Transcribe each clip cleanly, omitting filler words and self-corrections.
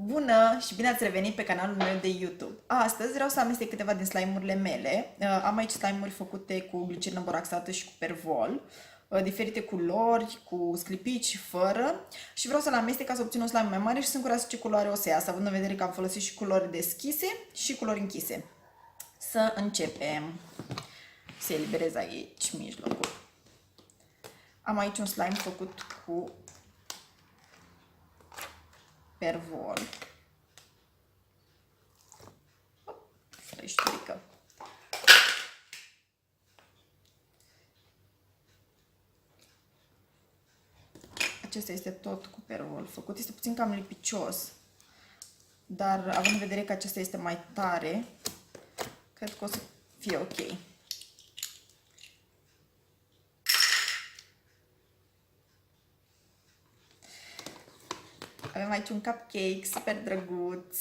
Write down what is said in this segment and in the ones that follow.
Bună și bine ați revenit pe canalul meu de YouTube. Astăzi vreau să amestec câteva din slime-urile mele. Am aici slime-uri făcute cu glicerină boraxată și cu pervol, diferite culori, cu sclipici și fără. Și vreau să le amestec ca să obțin un slime mai mare și sunt curioasă ce culoare o să iasă, având în vedere că am folosit și culori deschise și culori închise. Să începem. Se eliberez aici mijlocul. Am aici un slime făcut cu pervol. Frășturică. Acesta este tot cu pervol făcut. Este puțin cam lipicios, dar având în vedere că acesta este mai tare, cred că o să fie ok. Avem aici un cupcake super drăguț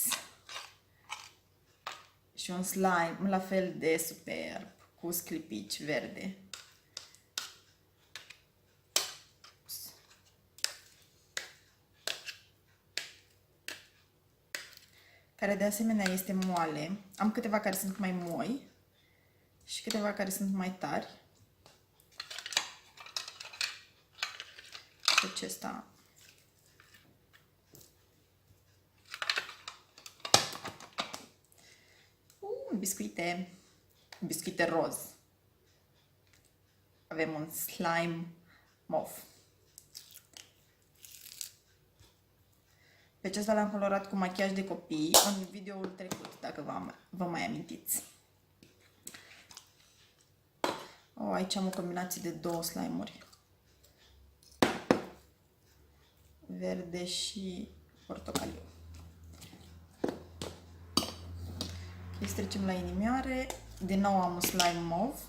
și un slime la fel de superb cu sclipici verde. Care de asemenea este moale. Am câteva care sunt mai moi și câteva care sunt mai tari. Acesta biscuite roz. Avem un slime mauve. Pe acesta l-am colorat cu machiaj de copii în videoul trecut, dacă vă mai amintiți. Aici am o combinație de două slime-uri. Verde și portocaliu. Îi trecem la inimioare. Din nou am un slime mauve.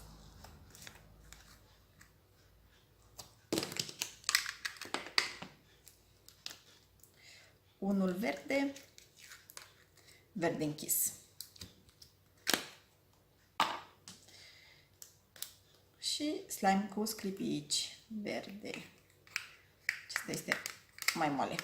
Unul verde, verde închis. Și slime cu sclipici verde. Acesta este mai moale.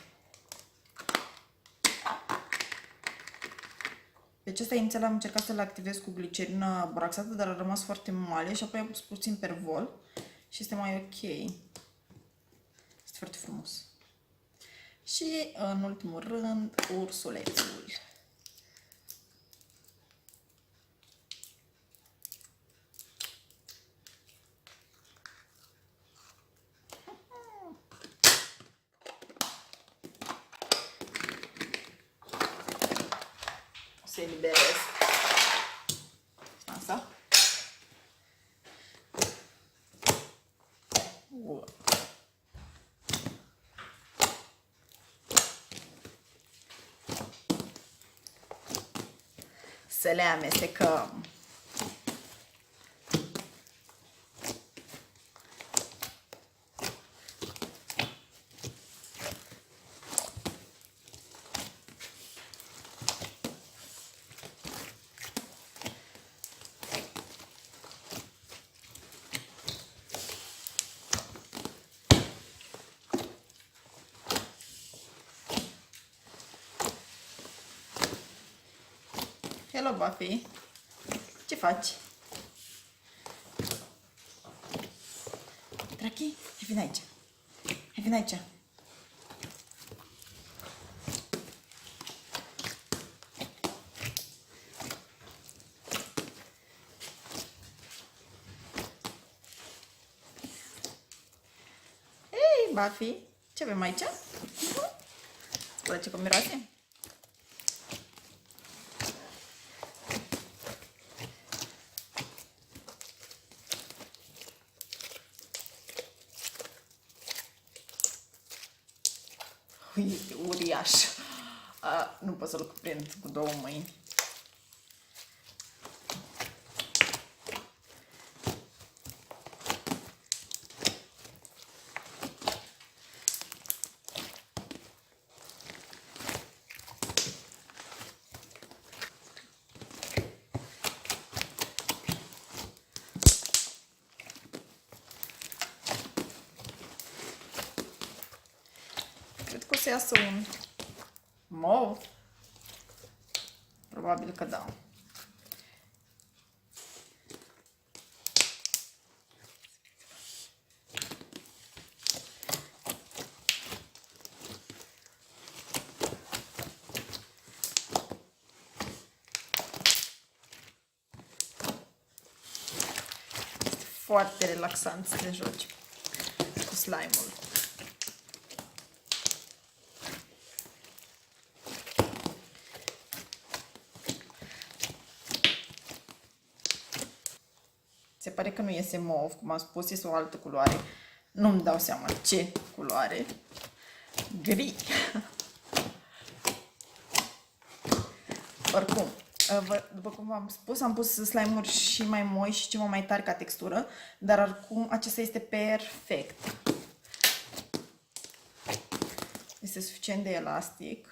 Pe acesta inițial am încercat să-l activez cu glicerină boraxată, dar a rămas foarte moale și apoi am pus puțin pervol și este mai ok. Este foarte frumos. Și în ultimul rând, ursulețul. O să eliberez asta. Să le amestecăm. Hello, Buffy! Ce faci? Draki, hai vin aici! Hai vin aici! Hei, Buffy! Ce avem aici? Îți place cum miroase? Este uriaș. Nu pot să-l cuprind cu două mâini. Cred că o să iasă un mauve Probabil că da. Foarte relaxant să te joci cu slime-ul. Se pare că nu iese mov, cum am spus, este o altă culoare. Nu-mi dau seama ce culoare. Gri. Oricum, după cum v-am spus, am pus slime-uri și mai moi și ceva mai tari ca textură, dar oricum acesta este perfect. Este suficient de elastic.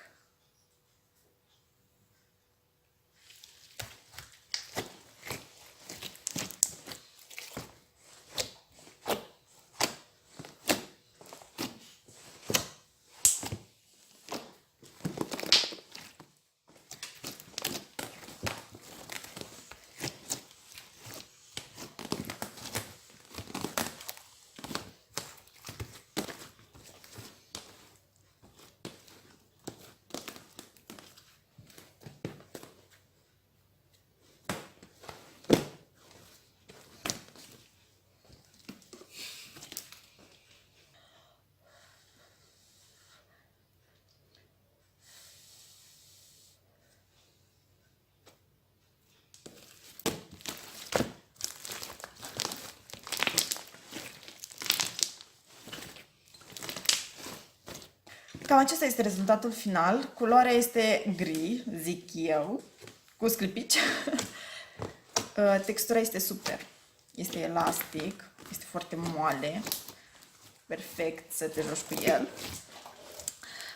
Cam acesta este rezultatul final. Culoarea este gri, zic eu, cu sclipici. Textura este super. Este elastic, este foarte moale. Perfect să te joci cu el.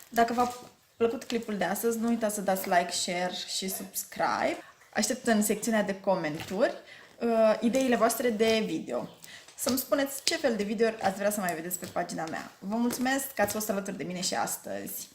Dacă v-a plăcut clipul de astăzi, nu uitați să dați like, share și subscribe. Aștept în secțiunea de comentarii ideile voastre de video. Să-mi spuneți ce fel de video ați vrea să mai vedeți pe pagina mea. Vă mulțumesc că ați fost alături de mine și astăzi.